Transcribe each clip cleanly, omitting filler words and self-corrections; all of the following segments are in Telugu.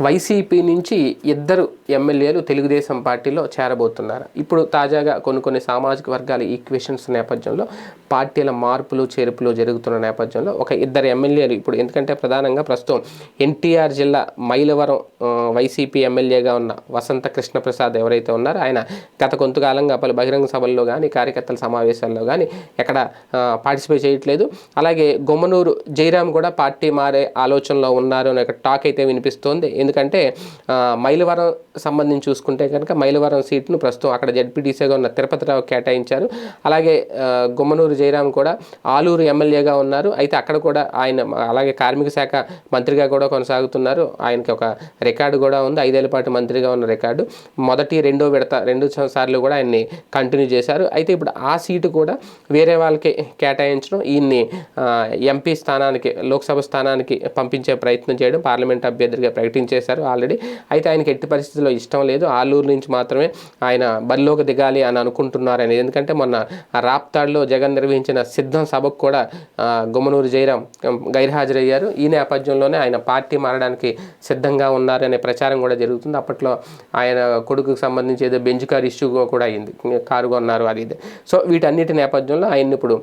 వైసీపీ నుంచి ఇద్దరు ఎమ్మెల్యేలు తెలుగుదేశం పార్టీలో చేరబోతున్నారు. ఇప్పుడు తాజాగా కొన్ని సామాజిక వర్గాల ఈక్వేషన్స్ నేపథ్యంలో పార్టీల మార్పులు చేర్పులు జరుగుతున్న నేపథ్యంలో ఒక ఇద్దరు ఎమ్మెల్యేలు ఇప్పుడు, ఎందుకంటే ప్రధానంగా ప్రస్తుతం ఎన్టీఆర్ జిల్లా మైలవరం వైసీపీ ఎమ్మెల్యేగా ఉన్న వసంత కృష్ణప్రసాద్ ఎవరైతే ఉన్నారో ఆయన గత కొంతకాలంగా పలు బహిరంగ సభల్లో కానీ కార్యకర్తల సమావేశాల్లో కానీ ఎక్కడ పార్టిసిపేట్ చేయట్లేదు. అలాగే గుమ్మనూరు జయరాం కూడా పార్టీ మారే ఆలోచనలో ఉన్నారు అనే టాక్ అయితే వినిపిస్తోంది. ఎందుకంటే మైలవరం సంబంధించి చూసుకుంటే కనుక మైలవరం సీట్ను ప్రస్తుతం అక్కడ జడ్పీటీసీగా ఉన్న తిరుపతిరావు కేటాయించారు. అలాగే గుమ్మనూరు జయరాం కూడా ఆలూరు ఎమ్మెల్యేగా ఉన్నారు. అయితే అక్కడ కూడా ఆయన అలాగే కార్మిక శాఖ మంత్రిగా కూడా కొనసాగుతున్నారు. ఆయనకి ఒక రికార్డు కూడా ఉంది, 5 ఏళ్ల పాటు మంత్రిగా ఉన్న రికార్డు. మొదటి రెండో విడత 2 సార్లు కూడా ఆయన్ని కంటిన్యూ చేశారు. అయితే ఇప్పుడు ఆ సీటు కూడా వేరే వాళ్ళకి కేటాయించడం, ఈయన్ని ఎంపీ స్థానానికి లోక్సభ స్థానానికి పంపించే ప్రయత్నం చేయడం పార్లమెంట్ అభ్యర్థిగా ప్రకటించేశారు ఆల్రెడీ. అయితే ఆయనకి ఎట్టి పరిస్థితుల్లో ఇష్టం లేదు, ఆలూరు నుంచి మాత్రమే ఆయన బరిలోకి దిగాలి అని అనుకుంటున్నారు అనేది. ఎందుకంటే మొన్న రాప్తాడ్లో జగన్ నిర్వహించిన సిద్ధం సభకు కూడా గుమ్మనూరు జయరాం గైర్హాజరయ్యారు. ఈ నేపథ్యంలోనే ఆయన పార్టీ మారడానికి సిద్ధంగా ఉన్నారనే ప్రచారం కూడా జరుగుతుంది. అప్పట్లో ఆయన కొడుకుకు సంబంధించి ఏదో బెంచ్ కార్ ఇష్యూ కూడా అయింది, కారు కొన్నారు అది ఇది. సో వీటన్నిటి నేపథ్యంలో ఆయన ఇప్పుడు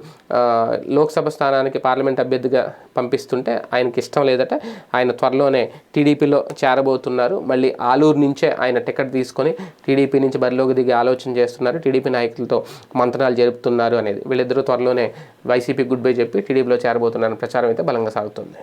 లోక్సభ స్థానానికి పార్లమెంట్ అభ్యర్థిగా పంపిస్తుంటే ఆయనకి ఇష్టం లేదట. ఆయన త్వరలోనే టీడీపీలో చేరబోతున్నారు. మళ్ళీ ఆలూరు నుంచే ఆయన టికెట్ తీసుకొని టీడీపీ నుంచి బరిలోకి దిగి ఆలోచన చేస్తున్నారు. టీడీపీ నాయకులతో మంత్రాలు జరుపుతున్నారు అనేది. వీళ్ళిద్దరూ త్వరలోనే వైసీపీ గుడ్ బై చెప్పి టీడీపీలో చేరబోతున్నారని ప్రచారం అయితే బలంగా సాగుతుంది.